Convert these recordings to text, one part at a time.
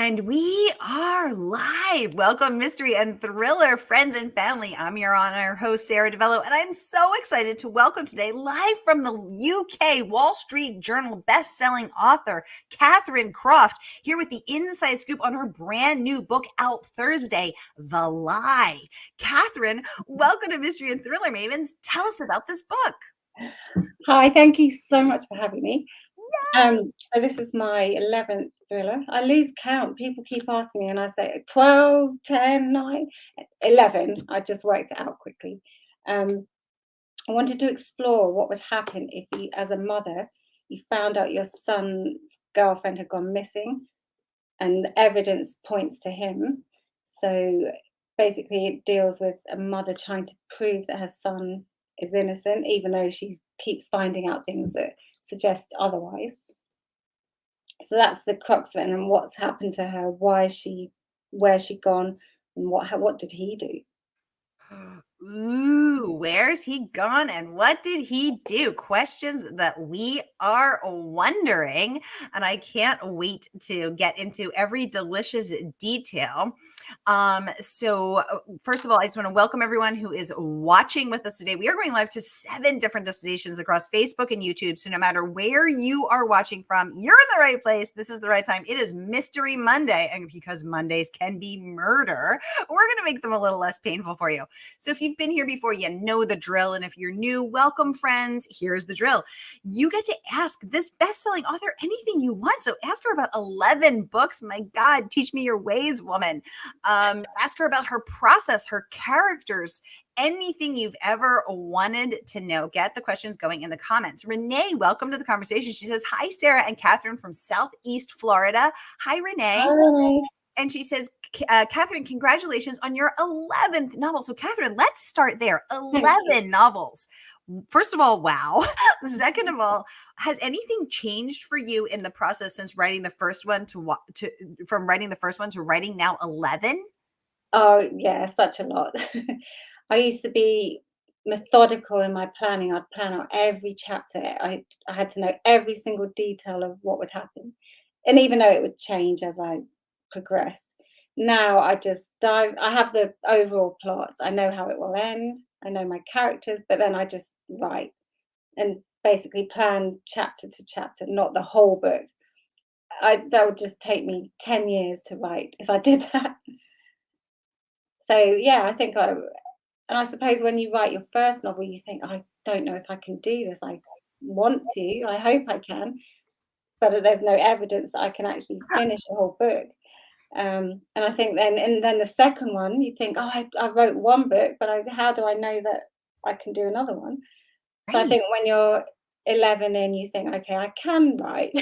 And we are live. Welcome, mystery and thriller friends and family. I'm your honor host, Sara DiVello, and I'm so excited to welcome today, live from the UK, Wall Street Journal best-selling author, Kathryn Croft, here with the inside scoop on her brand new book out Thursday, The Lie. Kathryn, welcome to Mystery and Thriller Mavens. Tell us about this book. Hi, thank you so much for having me. So this is my 11th thriller. I lose count. People keep asking me and I say 12, 10, 9, 11. I just worked it out quickly. I wanted to explore what would happen if you, as a mother, you found out your son's girlfriend had gone missing and the evidence points to him. So basically it deals with a mother trying to prove that her son is innocent, even though she keeps finding out things that suggest otherwise. So that's the crux of it, and what's happened to her, where's she gone, and what did he do? Ooh, where's he gone and what did he do? Questions that we are wondering, and I can't wait to get into every delicious detail. So first of all, I just want to welcome everyone who is watching with us today. We are going live to 7 different destinations across Facebook and YouTube. So no matter where you are watching from, you're in the right place. This is the right time. It is Mystery Monday, and because Mondays can be murder, we're going to make them a little less painful for you. So if you've been here before, you know the drill. And if you're new, welcome, friends. Here's the drill. You get to ask this best-selling author anything you want. So ask her about 11 books. My God, teach me your ways, woman. Ask her about her process, her characters, anything you've ever wanted to know. Get the questions going in the comments. Renee, welcome to the conversation. She says, hi, Sara and Kathryn from Southeast Florida. Hi, Renee. Hi. And she says, Kathryn, congratulations on your 11th novel. So Kathryn, let's start there. 11 novels. First of all, wow. Second of all, has anything changed for you in the process since writing the first one from writing the first one to writing now 11? Oh yeah, such a lot. I used to be methodical in my planning. I'd plan out every chapter. I had to know every single detail of what would happen, and even though it would change as I progressed. Now I just dive. I have the overall plot. I know how it will end. I know my characters, but then I just write and basically plan chapter to chapter, not the whole book. That would just take me 10 years to write if I did that. So yeah, and I suppose when you write your first novel, you think, I don't know if I can do this. I want to, I hope I can, but there's no evidence that I can actually finish a whole book. And I think then the second one, you think, oh, I wrote one book, but how do I know that I can do another one? So I Right. think when you're 11 in, you think, okay, I can write.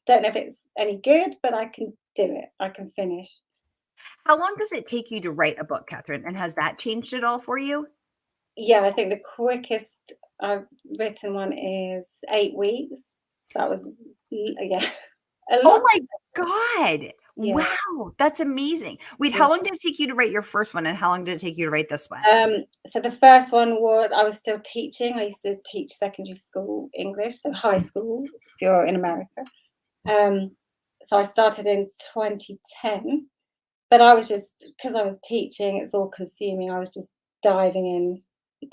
Don't know if it's any good, but I can do it. I can finish. How long does it take you to write a book, Kathryn? And has that changed at all for you? Yeah, I think the quickest I've written one is 8 weeks. That was yeah, a Oh lot. my God. Yeah. Wow. That's amazing. Wait, Yeah. how long did it take you to write your first one? And how long did it take you to write this one? So the first one was I was still teaching. I used to teach secondary school English, so high school if you're in America. Um, so I started in 2010, but I was just because I was teaching, it's all consuming. I was just diving in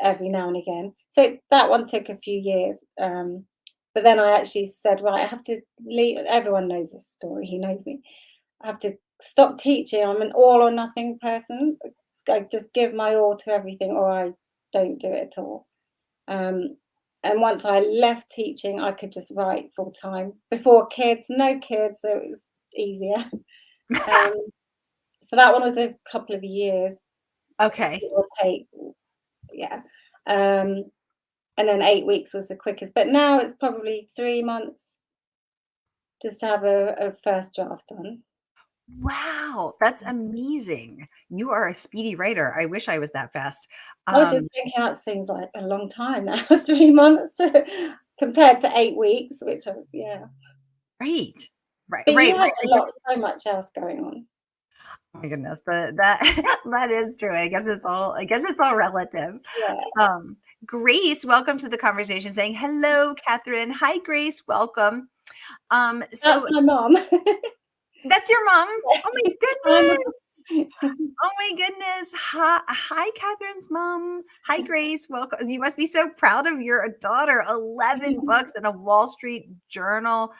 every now and again. So that one took a few years. But then I actually said, right, I have to leave. Everyone knows this story. He knows me. I have to stop teaching. I'm an all or nothing person. I just give my all to everything, or I don't do it at all. Um, and once I left teaching, I could just write full time. Before kids, no kids, so it was easier. Um, so that one was a couple of years, Okay. give or take, yeah. And then 8 weeks was the quickest. But now it's probably 3 months just to have a first draft done. Wow. That's amazing. You are a speedy writer. I wish I was that fast. I was just thinking that seems like a long time now, 3 months compared to 8 weeks, which yeah. Right. Right. But Right. you Right. have I a guess. lot, so much else going on. Oh my goodness. That that is true. I guess it's all relative. Yeah. Um, Grace, welcome to the conversation, saying hello, Kathryn. Hi, Grace. Welcome. That's So my mom. That's your mom? Oh my I'm a goodness. Oh my goodness. Hi, Catherine's mom. Hi, Grace. Welcome. You must be so proud of your daughter. 11 books and a Wall Street Journal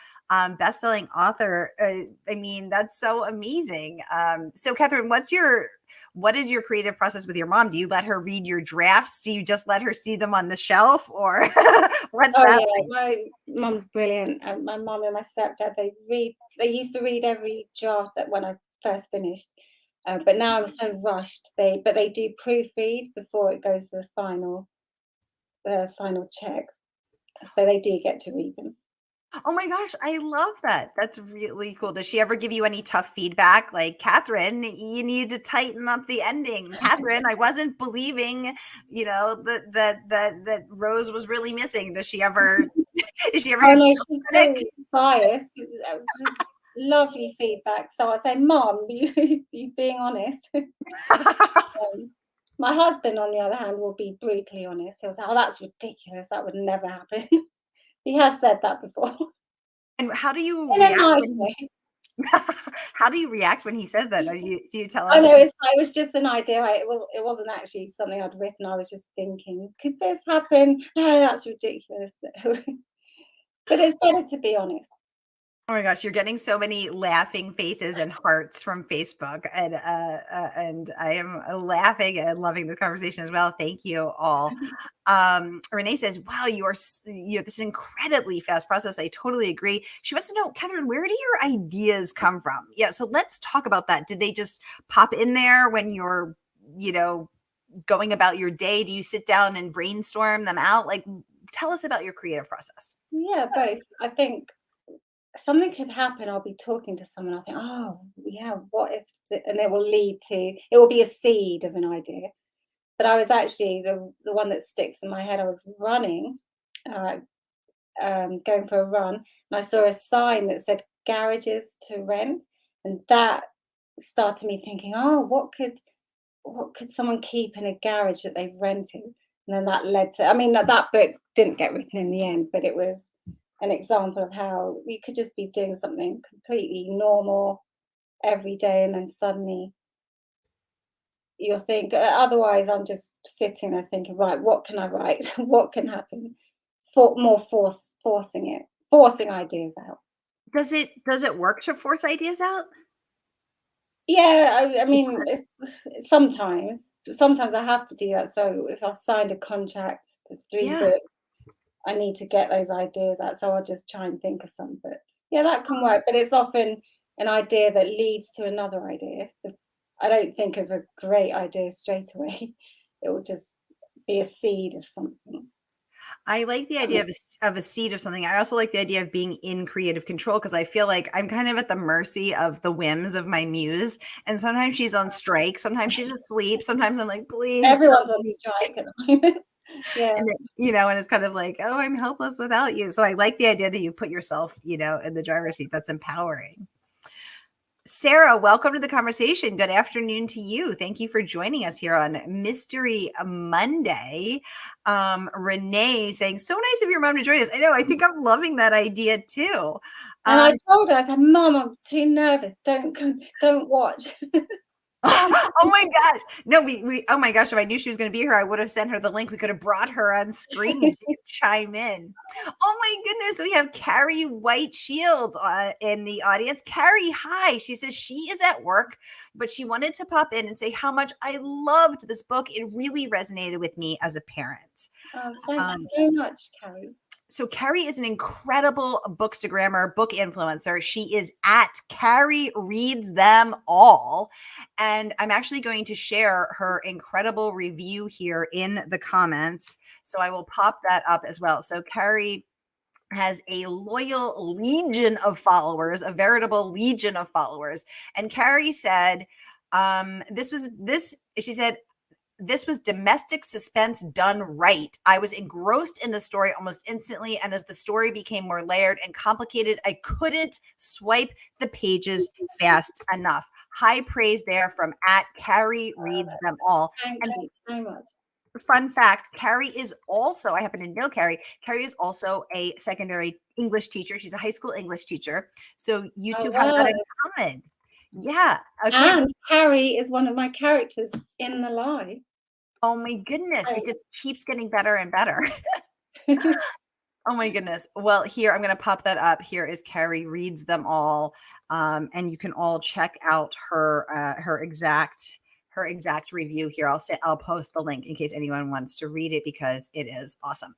best-selling author. I mean, that's so amazing. So Catherine, what is your creative process with your mom? Do you let her read your drafts? Do you just let her see them on the shelf, or what's Oh that yeah, like? my mum's brilliant. My mum and my stepdad, they used to read every draft that when I first finished. But now I'm so rushed. They do proofread before it goes to the final check. So they do get to read them. Oh my gosh, I love that. That's really cool. Does she ever give you any tough feedback? Like, Catherine, you need to tighten up the ending. Catherine, I wasn't believing, that Rose was really missing. Does she ever is she ever Oh your no, tough she's critic? so biased. It was just lovely feedback. So I say, Mum, you being honest. My husband, on the other hand, will be brutally honest. He'll say, "Oh, that's ridiculous. That would never happen." He has said that before And how do you in a react nice when way. he's how do you react when he says that? Do you tell Oh him to no, it was just an idea. It wasn't actually something I'd written. I was just thinking, could this happen? No, that's ridiculous. But it's better to be honest. Oh my gosh, you're getting so many laughing faces and hearts from Facebook, and I am laughing and loving the conversation as well. Thank you all. Renee says, "Wow, you have this incredibly fast process. I totally agree." She wants to know, Catherine, where do your ideas come from? Yeah, so let's talk about that. Did they just pop in there when you're, you know, going about your day? Do you sit down and brainstorm them out? Like, tell us about your creative process. Yeah, both. I think something could happen. I'll be talking to someone. I think, oh yeah, what if? And it will lead to. It will be a seed of an idea. But I was actually the one that sticks in my head. I was running, uh, going for a run, and I saw a sign that said garages to rent, and that started me thinking, oh, what could someone keep in a garage that they've rented? And then that led to, I mean, that book didn't get written in the end, but it was an example of how you could just be doing something completely normal every day, and then suddenly you'll think, otherwise, I'm just sitting there thinking, right, what can I write? What can happen? Forcing ideas out. Does it work to force ideas out? Yeah, I mean, sometimes, sometimes I have to do that. So if I've signed a contract for three Yeah. books, I need to get those ideas out. So I'll just try and think of some. But yeah, that can work. But it's often an idea that leads to another idea. I don't think of a great idea straight away. It will just be a seed of something. I like the idea of a seed of something. I also like the idea of being in creative control because I feel like I'm kind of at the mercy of the whims of my muse. And sometimes she's on strike, sometimes she's asleep, sometimes I'm like, please go Everyone's to on sleep. strike at the moment. Yeah. And and it's kind of like, oh, I'm helpless without you. So I like the idea that you put yourself, in the driver's seat. That's empowering. Sara, welcome to the conversation. Good afternoon to you. Thank you for joining us here on Mystery Monday. Renee saying, so nice of your mom to join us. I know, I think I'm loving that idea too. And I Um, told her, I said, Mum, I'm too nervous. Don't watch. oh my gosh. No, we oh my gosh, if I knew she was going to be here, I would have sent her the link. We could have brought her on screen and she could chime in. Oh my goodness, we have Carrie White Shields in the audience. Carrie, hi. She says she is at work, but she wanted to pop in and say how much I loved this book. It really resonated with me as a parent. Oh, thank you Um, so much, Carrie. so Carrie is an incredible bookstagrammer, book influencer. She is at Carrie Reads Them All. And I'm actually going to share her incredible review here in the comments. So I will pop that up as well. So Carrie has a loyal legion of followers, a veritable legion of followers. And Carrie said, she said, this was domestic suspense done right. I was engrossed in the story almost instantly, and as the story became more layered and complicated, I couldn't swipe the pages fast enough. High praise there from at Carrie Reads Them All. Thank And you so much. fun fact, Carrie is also, I happen to know Carrie is also a secondary English teacher. She's a high school English teacher. So you Oh two have that wow. in common. Yeah. Okay. And Harry is one of my characters in the lie. Oh my goodness. It just keeps getting better and better. Oh my goodness. Well, here I'm going to pop that up. Here is Carrie reads them all, and you can all check out her exact review here. I'll post the link in case anyone wants to read it because it is awesome.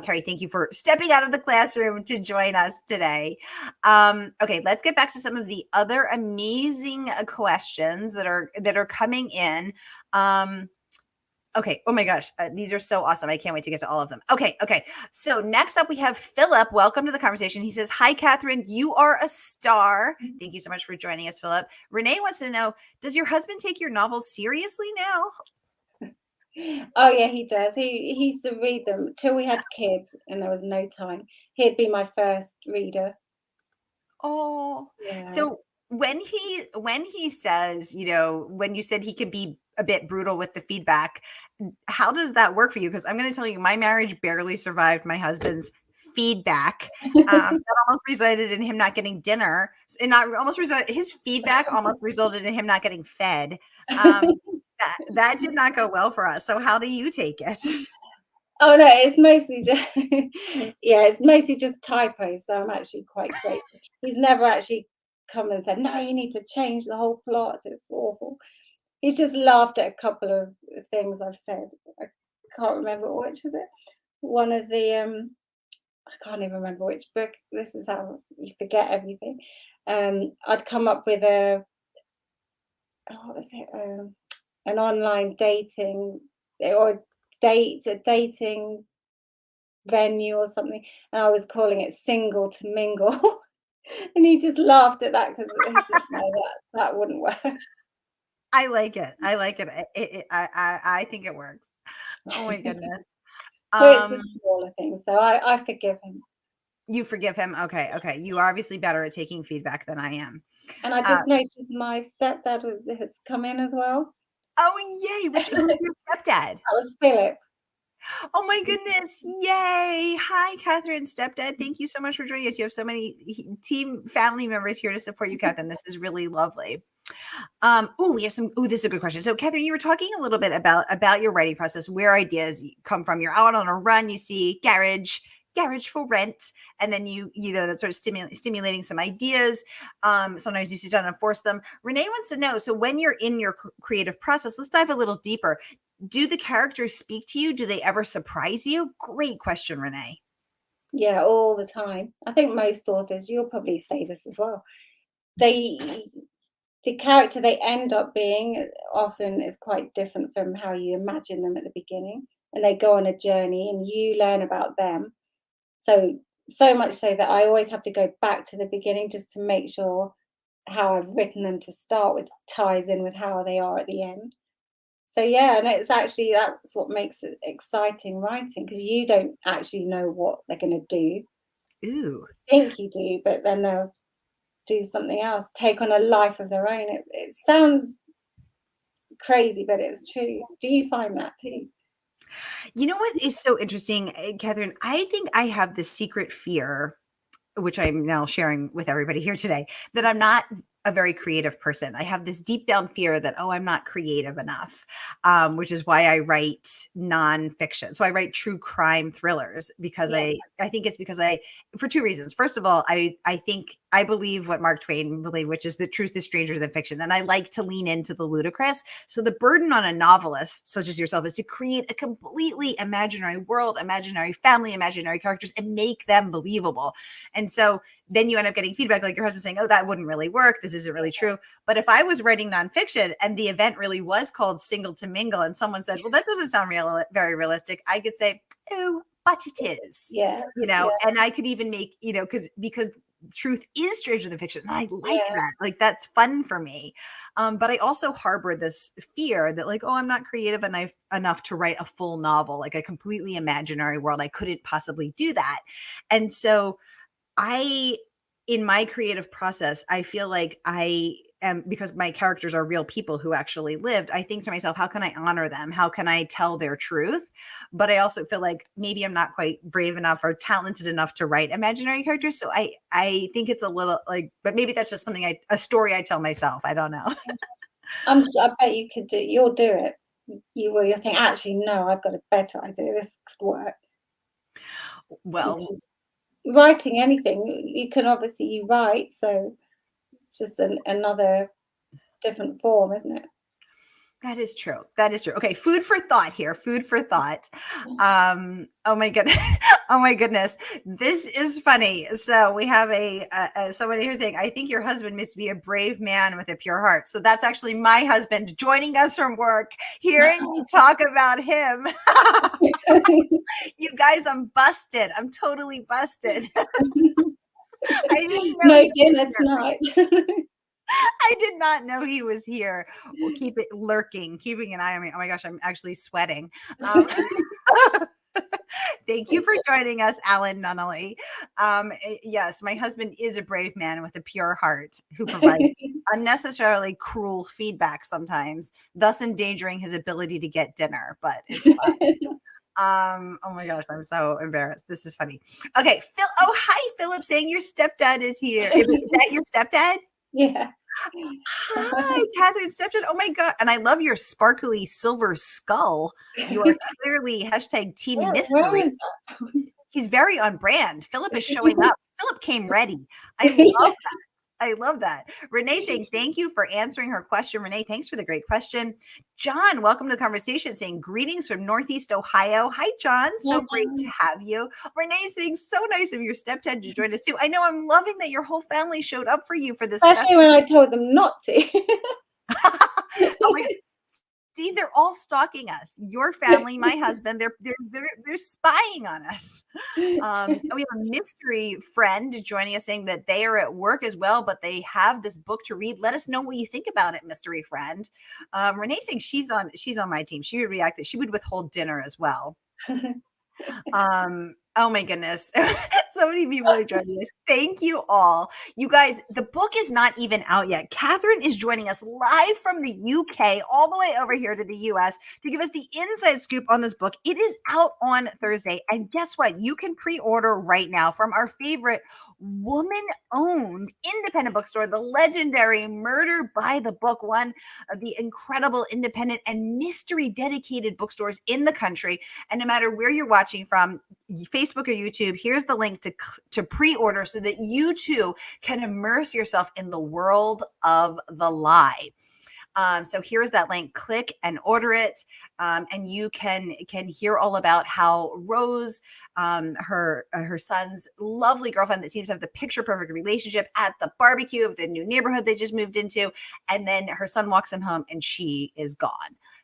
Carrie, thank you for stepping out of the classroom to join us today. Okay, let's get back to some of the other amazing questions that are coming in. Okay. Oh my gosh. These are so awesome. I can't wait to get to all of them. Okay. Okay. So next up, we have Philip. Welcome to the conversation. He says, "Hi, Kathryn. You are a star." Thank you so much for joining us, Philip. Renee wants to know, does your husband take your novels seriously now? Oh yeah, he does. He used to read them till we had kids and there was no time. He'd be my first reader. Oh, Yeah. so when he says, when you said he can be a bit brutal with the feedback, how does that work for you? Because I'm going to tell you, my marriage barely survived my husband's feedback. That almost resulted in him not getting dinner, and not almost resulted. His feedback almost resulted in him not getting fed. That did not go well for us. So how do you take it? Oh no, it's mostly just yeah, it's mostly just typos, so I'm actually quite grateful. He's never actually come and said, "No, you need to change the whole plot. It's awful." He's just laughed at a couple of things I've said. I can't remember which was it. One of the I can't even remember which book. This is how you forget everything. I'd come up with what was it? An online dating or a dating venue or something, and I was calling it Single to Mingle. And he just laughed at that because he said, "No, that wouldn't work." I like it. I like it. I think it works. Oh my goodness. So it's the Um, smaller things, so I forgive him. you forgive him? Okay, okay. You are obviously better at taking feedback than I am. And I Uh, just noticed my stepdad has come in as well. oh yay! Who's your stepdad? That was Philip. Oh my goodness! Yay! Hi, Kathryn, stepdad. Thank you so much for joining us. You have so many team family members here to support you, Kathryn. This is really lovely. We have some. This is a good question. So, Kathryn, you were talking a little bit about your writing process, where ideas come from. You're out on a run, you see garage for rent, and then that's sort of stimulating some ideas. Sometimes you sit down and force them. Renee wants to know, so when you're in your creative process, let's dive a little deeper. Do the characters speak to you? Do they ever surprise you? Great question, Renee. Yeah, all the time. I think most authors, you'll probably say this as well. They the character they end up being often is quite different from how you imagine them at the beginning, and they go on a journey and you learn about them. So much so that I always have to go back to the beginning just to make sure how I've written them to start with ties in with how they are at the end. So yeah, and it's actually that's what makes it exciting writing because you don't actually know what they're going to do. Ooh. Think you do, but then they'll do something else, take on a life of their own. It sounds crazy, but it's true. Do you find that too? You know what is so interesting, Kathryn? I think I have this secret fear, which I'm now sharing with everybody here today, that I'm not a very creative person. I have this deep down fear that, I'm not creative enough, which is why I write nonfiction. So I write true crime thrillers because Yeah, I think it's because for two reasons. First of all, I think I believe what Mark Twain believed, which is that truth is stranger than fiction. And I like to lean into the ludicrous. So the burden on a novelist such as yourself is to create a completely imaginary world, imaginary family, imaginary characters, and make them believable. And so then you end up getting feedback like your husband saying, "Oh, that wouldn't really work. This isn't really true." But if I was writing nonfiction and the event really was called Single to Mingle and someone said, "Well, that doesn't sound very realistic," I could say, "Oh, but it is." yeah, yeah, And I could even make, because truth is stranger than fiction. And I like yeah, that. Like that's fun for me. But I also harbor this fear that like, I'm not creative enough to write a full novel, like a completely imaginary world. I couldn't possibly do that. And so I in my creative process, I feel like am, because my characters are real people who actually lived, I think to myself, how can I honor them? How can I tell their truth? But I also feel like maybe I'm not quite brave enough or talented enough to write imaginary characters. So I think it's a little like, but maybe that's just something a story I tell myself. I don't know. I bet you could do. You'll do it. You will. You'll think, actually, no, I've got a better idea. This could work. Which Well, is writing anything. You can obviously you write, so it's just another different form, isn't it? that is true. That is true. Okay, food for thought here. Food for thought. Oh my goodness. Oh my goodness. This is funny. So we have somebody who's saying, "I think your husband must be a brave man with a pure heart." So that's actually my husband joining us from work, hearing me talk about him. You guys, I'm busted. I'm totally busted. I didn't know No he was dinner here. tonight. I did not know he was here. We'll keep it lurking, keeping an eye on me. Oh my gosh, I'm actually sweating. Um, Thank you for joining us, Alan Nunnally. Yes, my husband is a brave man with a pure heart who provides unnecessarily cruel feedback sometimes, thus endangering his ability to get dinner. But it's fine. Oh my gosh, I'm so embarrassed. This is funny. Okay, Phil. Oh, hi, Philip, saying your stepdad is here. Is that your stepdad? Yeah. Hi, Kathryn Stepdad. Oh my God. And I love your sparkly silver skull. You are clearly hashtag team Where mystery. is He's very on brand. Philip is showing up. Philip came ready. I love that? that. I love that. Renee saying, thank you for answering her question. Renee, thanks for the great question. John, welcome to the conversation, saying greetings from Northeast Ohio. Hi, John. So Yeah, great to have you. Renee saying, so nice of your stepdad to join us too. I know, I'm loving that your whole family showed up for you for this special. especially when I told them not to. Oh my God. See, they're all stalking us. Your family, my husband, they're spying on us. And we have a mystery friend joining us saying that they are at work as well, but they have this book to read. Let us know what you think about it, mystery friend. Renee saying she's on my team. She would react that she would withhold dinner as well. Oh my goodness. So many people are joining us. Thank you all. You guys, the book is not even out yet. Kathryn is joining us live from the UK all the way over here to the US to give us the inside scoop on this book. It is out on Thursday. And guess what? You can pre-order right now from our favorite woman-owned independent bookstore, the legendary Murder by the Book, one of the incredible independent and mystery dedicated bookstores in the country. And no matter where you're watching from, Facebook or YouTube, here's the link to pre-order so that you too can immerse yourself in the world of the lie. So here's that link. Click and order it, and you can hear all about how Rose, her son's lovely girlfriend that seems to have the picture perfect relationship at the barbecue of the new neighborhood they just moved into, and then her son walks him home and she is gone.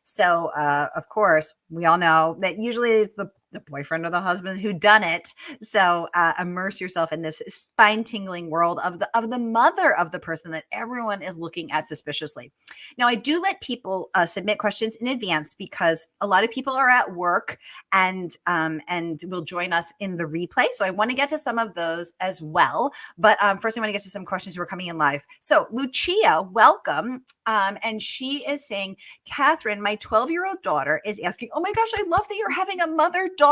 So of course we all know that usually it's the boyfriend or the husband who done it. So immerse yourself in this spine-tingling world of the mother of the person that everyone is looking at suspiciously. Now, I do let people submit questions in advance because a lot of people are at work and will join us in the replay. So I want to get to some of those as well. But first, I want to get to some questions who are coming in live. So Lucia, welcome. And she is saying, Kathryn, my 12-year-old daughter is asking, oh my gosh, I love that you're having a mother-daughter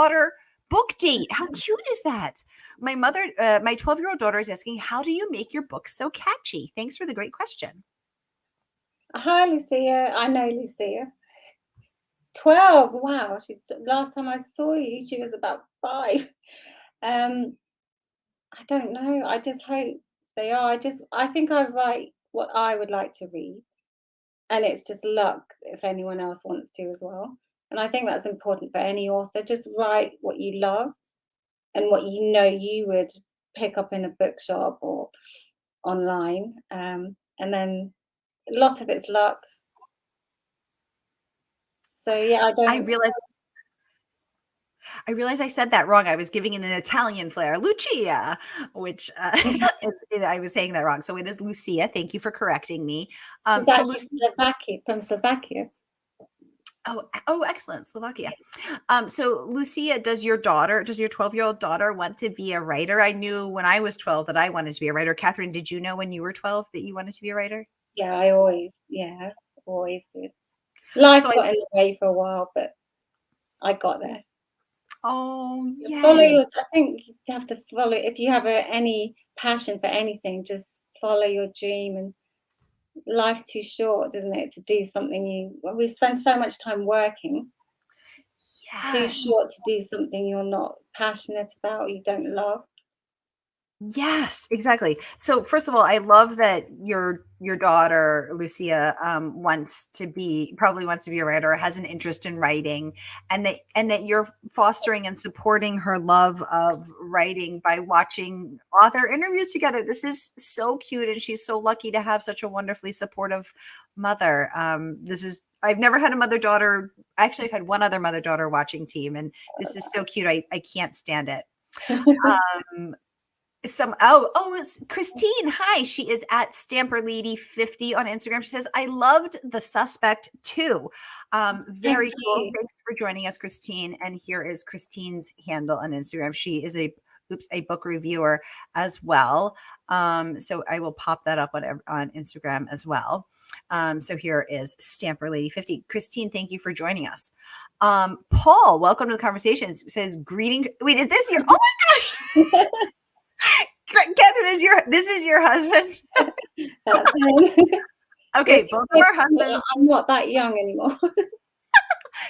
book date. How cute is that? My 12-year-old daughter is asking, how do you make your books so catchy? Thanks for the great question. Hi, Lucia. I know Lucia. 12. Wow. Last time I saw you, she was about 5. I don't know. I just hope they are. I think I write what I would like to read, and it's just luck if anyone else wants to as well. And I think that's important for any author. Just write what you love and what you know you would pick up in a bookshop or online. And then a lot of it's luck. So yeah, I realized I said that wrong. I was giving it an Italian flair, Lucia, which I was saying that wrong. So it is Lucia. Thank you for correcting me. It's So actually Slovakia, from Slovakia. Oh, excellent, Slovakia. So Lucia, does your 12-year-old daughter want to be a writer? I knew when I was 12 that I wanted to be a writer. Kathryn, did you know when you were 12 that you wanted to be a writer? Yeah, I always, yeah, always did. Life So I got in the way for a while, but I got there. oh, Follow yay. your I think you have to follow if you have any passion for anything, just follow your dream, and life's too short, isn't it, to do something we spend so much time working, too Yes. short to do something you're not passionate about, you don't love. Yes, exactly. So first of all, I love that your daughter Lucia probably wants to be a writer, has an interest in writing, and that you're fostering and supporting her love of writing by watching author interviews together. This is so cute, and she's so lucky to have such a wonderfully supportive mother. This is I've never had a mother daughter. Actually, I've had one other mother daughter watching team, and this is so cute. I can't stand it. Um, it's Christine. Hi, she is at Stamper Lady 50 on Instagram. She says, I loved The Suspect too. Thank Very cool. you. Thanks for joining us, Christine. And here is Christine's handle on Instagram. She is a book reviewer as well. So I will pop that up on Instagram as well. So here is Stamper Lady 50. Christine, thank you for joining us. Paul, welcome to the conversation. It says greeting. Wait, is this your oh my gosh? Kathryn, this is your husband? That's him. Okay, both of our husbands, I'm not that young anymore.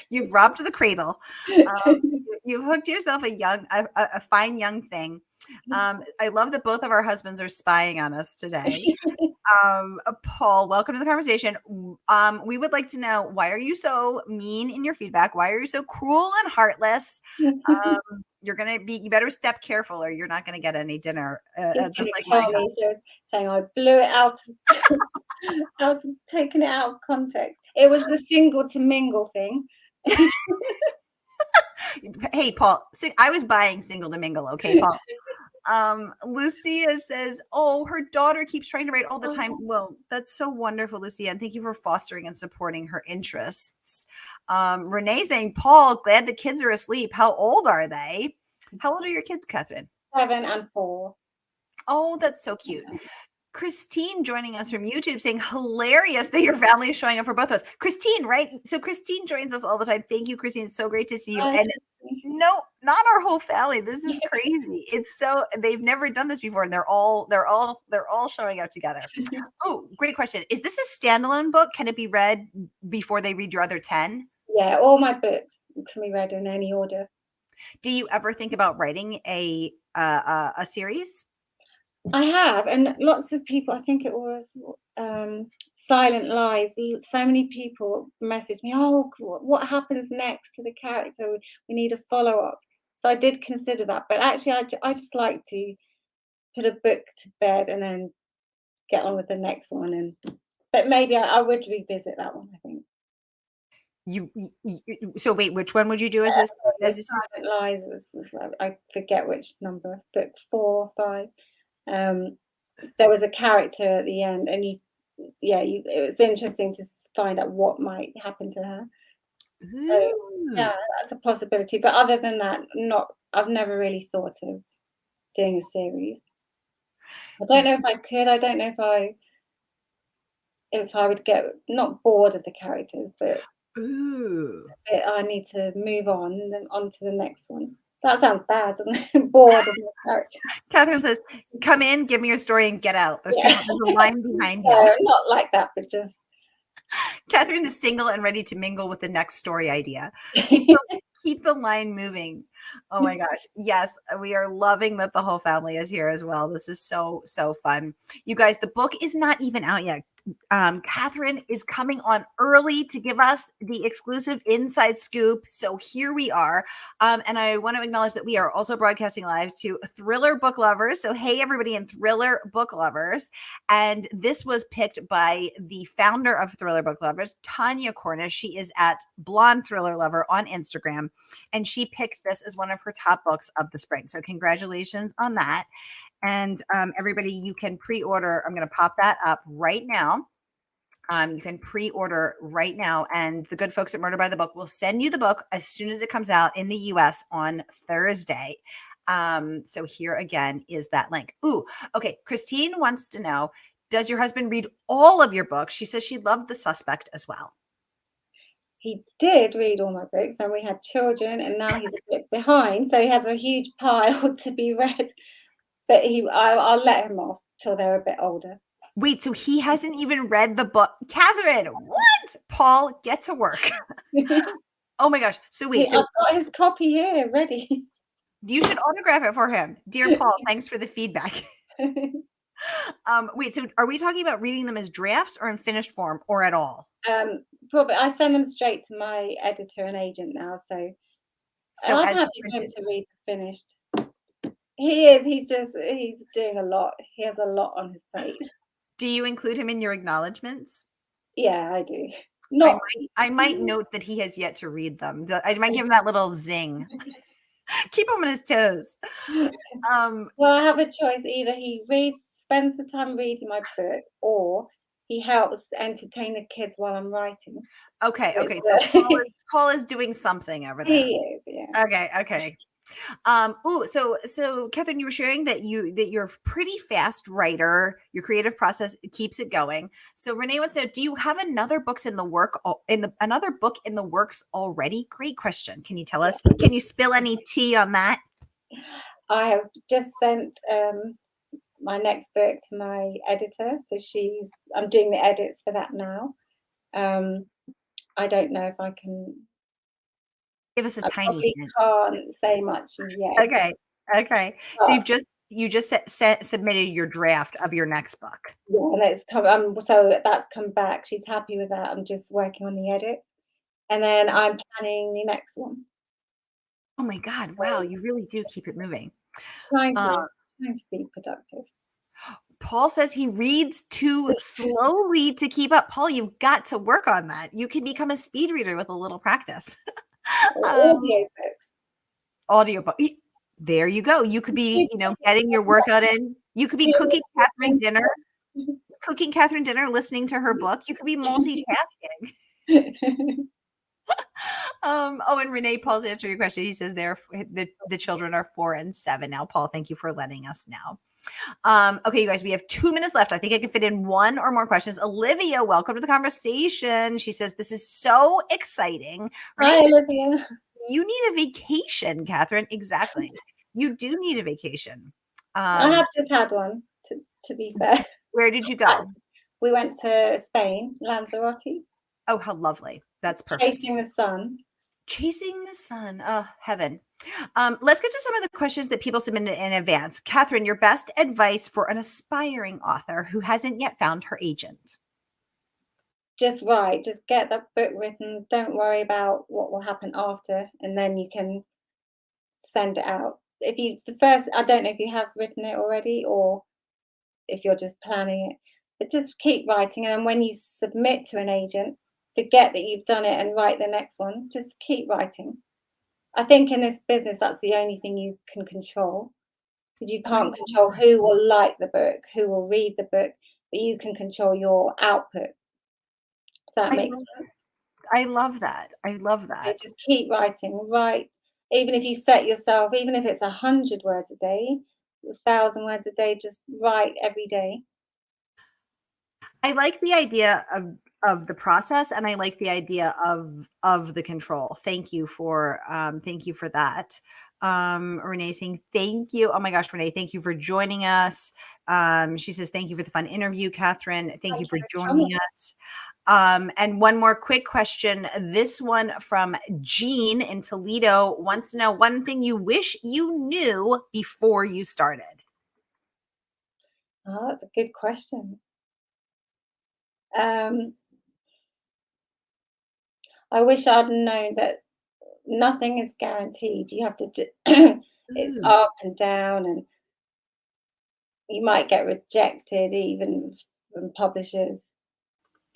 you've robbed the cradle. You've hooked yourself a fine young thing. I love that both of our husbands are spying on us today. Paul, welcome to the conversation. We would like to know, why are you so mean in your feedback? Why are you so cruel and heartless? You better step careful or you're not gonna get any dinner, He's just gonna like my kill husband. me for saying I blew it out I was taking it out of context. It was the single to mingle thing. Hey, Paul, I was buying single to mingle, okay, Paul? Lucia says, oh, her daughter keeps trying to write all the time. Well, that's so wonderful, Lucia, and thank you for fostering and supporting her interests. Renee saying, Paul, glad the kids are asleep. How old are they? How old are your kids, Kathryn? 7 and 4. Oh, that's so cute. Christine joining us from YouTube saying, hilarious that your family is showing up for both of us. Christine, right? So Christine joins us all the time. Thank you, Christine. It's so great to see you. And no, not our whole family. This is crazy. They've never done this before, and they're all showing up together. Oh, great question. Is this a standalone book? Can it be read before they read your other 10? Yeah, all my books can be read in any order. Do you ever think about writing a series? I have, and lots of people, I think it was Silent Lies. So many people messaged me, oh, what happens next to the character? We need a follow up. So I did consider that, but actually, I just like to put a book to bed and then get on with the next one. But maybe I would revisit that one, I think. So wait, which one would you do as this? Silent Lies I forget which number, book 4 or 5. There was a character at the end, and it was interesting to find out what might happen to her. So Ooh. yeah, that's a possibility. But other than that, not. I've never really thought of doing a series. I don't know if I could. I don't know if I would get not bored of the characters, but Ooh. I need to move on and then on to the next one. That sounds bad, doesn't it? Bored of the character. Kathryn says, come in, give me your story, and get out. Yeah. There's a line behind you. No, not like that, but just Kathryn is single and ready to mingle with the next story idea. Keep the line moving. Oh my gosh. Yes, we are loving that the whole family is here as well. This is so, so fun. You guys, the book is not even out yet. Kathryn is coming on early to give us the exclusive inside scoop. So here we are. And I want to acknowledge that we are also broadcasting live to thriller book lovers. So, hey, everybody in thriller book lovers. And this was picked by the founder of Thriller Book Lovers, Tanya Cornish. She is at Blonde Thriller Lover on Instagram. And she picked this as one of her top books of the spring. So congratulations on that. And everybody, you can pre-order. I'm going to pop that up right now. You can pre-order right now, and the good folks at Murder by the Book will send you the book as soon as it comes out in the US on Thursday. So here again is that link. Ooh, okay. Christine wants to know, Does your husband read all of your books? She says she loved The Suspect as well. He did read all my books, and we had children, and now he's a bit behind, so he has a huge pile to be read. But I'll let him off till they're a bit older. Wait, so he hasn't even read the book? Kathryn, what? Paul, get to work. Oh my gosh. So wait, I've got his copy here ready. you should autograph it for him. Dear Paul, thanks for the feedback. Wait, so are we talking about reading them as drafts or in finished form or at all? Probably I send them straight to my editor and agent now, so I'm as happy for him to read the finished. He is. He's doing a lot. He has a lot on his plate. Do you include him in your acknowledgments? Yeah, I do. I might note that he has yet to read them. I might give him that little zing. Keep him on his toes. Well, I have a choice. Either he spends the time reading my book, or he helps entertain the kids while I'm writing. Okay. So Paul is doing something over there. He is, yeah. Okay. So Kathryn, you were sharing that you're a pretty fast writer. Your creative process keeps it going. So Renee wants to know, do you have another book in the works already? Great question. Can you tell us? Can you spill any tea on that? I have just sent my next book to my editor, so I'm doing the edits for that now. I don't know if I can. Give us a I tiny probably hint. can't say much yet. Okay. So you just submitted your draft of your next book. Yeah, and it's come. So that's come back. She's happy with that. I'm just working on the edit, and then I'm planning the next one. Oh my God! Wow, you really do keep it moving. Trying to be productive. Paul says he reads too slowly to keep up. Paul, you've got to work on that. You can become a speed reader with a little practice. Audiobook. There you go. You could be, getting your workout in. You could be cooking Kathryn dinner, listening to her book. You could be multitasking. And Renee, Paul's answering your question. He says the children are 4 and 7 now. Paul, thank you for letting us know. Okay, you guys, we have 2 minutes left. I think I can fit in one or more questions. Olivia, welcome to the conversation. She says, this is so exciting. Renee Hi, Olivia. You need a vacation, Kathryn. Exactly. You do need a vacation. I have just had one, to be fair. Where did you go? We went to Spain, Lanzarote. Oh, how lovely. That's perfect. Chasing the sun. Chasing the sun. Oh, heaven. Let's get to some of the questions that people submitted in advance. Kathryn, your best advice for an aspiring author who hasn't yet found her agent? Just write. Just get that book written. Don't worry about what will happen after, and then you can send it out. I don't know if you have written it already or if you're just planning it, but just keep writing. And then when you submit to an agent, forget that you've done it and write the next one. Just keep writing. I think in this business, that's the only thing you can control, because you can't control who will like the book, who will read the book, but you can control your output. Does that make sense? I love that. So just keep writing. Write, even if you set yourself, even if it's 100 words a day, 1,000 words a day, just write every day. I like the idea of the process, and I like the idea of the control. Thank you for that. Renee saying thank you. Oh my gosh, Renee, thank you for joining us. She says thank you for the fun interview, Kathryn. Thank you for joining us. And one more quick question. This one from Jean in Toledo wants to know one thing you wish you knew before you started. Oh, that's a good question. I wish I'd known that nothing is guaranteed. You have to it's up and down, and you might get rejected even from publishers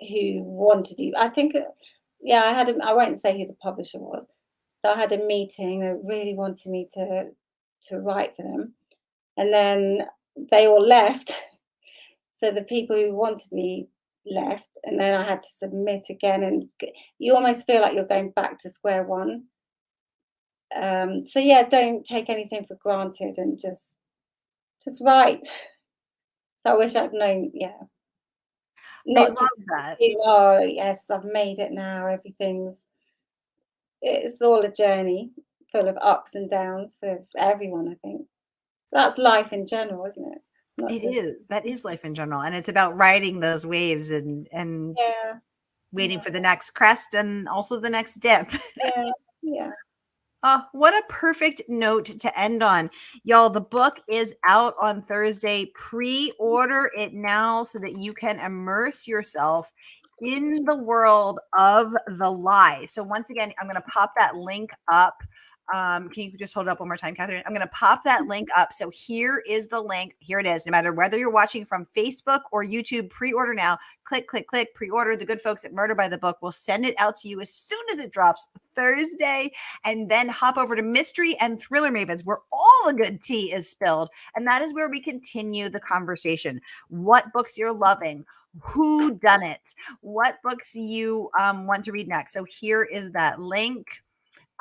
who wanted you. I think, yeah, I won't say who the publisher was. So I had a meeting. They really wanted me to write for them, and then they all left. So the people who wanted me left, and then I had to submit again, and you almost feel like you're going back to square one. So yeah, don't take anything for granted, and just write. So I wish I'd known. Yeah. I not to love that. feel, oh yes, I've made it now. It's all a journey full of ups and downs for everyone. I think that's life in general, isn't it? Not It just is. That is life in general, and it's about riding those waves and yeah, waiting yeah, for the next crest and also the next dip. yeah, yeah. Oh, what a perfect note to end on. Y'all, the book is out on Thursday. Pre-order it now so that you can immerse yourself in the world of the lie. So once again, I'm going to pop that link up. Can you just hold it up one more time, Kathryn? I'm going to pop that link up. So here is the link. Here it is. No matter whether you're watching from Facebook or YouTube, pre-order now. Click, click, click, pre-order. The good folks at Murder by the Book will send it out to you as soon as it drops Thursday, and then hop over to Mystery and Thriller Mavens, where all the good tea is spilled. And that is where we continue the conversation. What books you're loving, who done it, what books you want to read next. So here is that link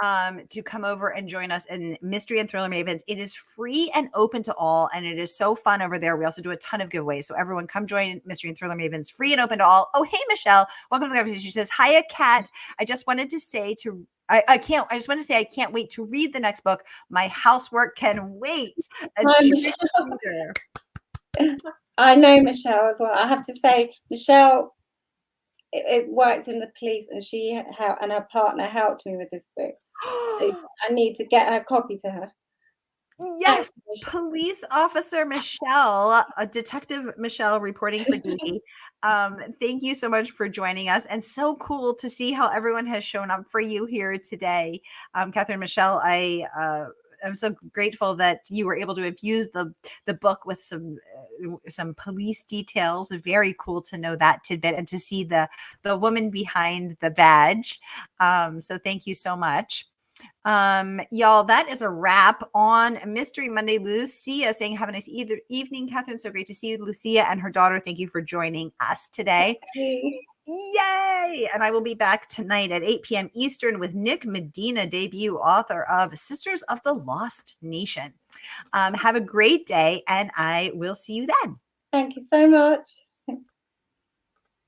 to come over and join us in Mystery and Thriller Mavens. It is free and open to all, and it is so fun over there. We also do a ton of giveaways. So everyone come join Mystery and Thriller Mavens, free and open to all. Oh, hey, Michelle. Welcome to the conversation. She says, hiya, Kat. I just wanted to say I just want to say I can't wait to read the next book. My housework can wait. A Hi, true Michelle. reader. I know Michelle as well. I have to say, Michelle, it worked in the police, and and her partner helped me with this book. So I need to get her copy to her. Yes, Thanks, Michelle. police officer Michelle, Detective Michelle reporting for duty. Thank you so much for joining us, and so cool to see how everyone has shown up for you here today. Kathryn, Michelle, I'm so grateful that you were able to infuse the book with some police details. Very cool to know that tidbit and to see the woman behind the badge. So thank you so much. Y'all, that is a wrap on Mystery Monday. Lucia saying, have a nice evening, Kathryn. So great to see you, Lucia and her daughter. Thank you for joining us today. Yay! And I will be back tonight at 8 p.m. Eastern with Nick Medina, debut author of Sisters of the Lost Nation. Have a great day, and I will see you then. Thank you so much.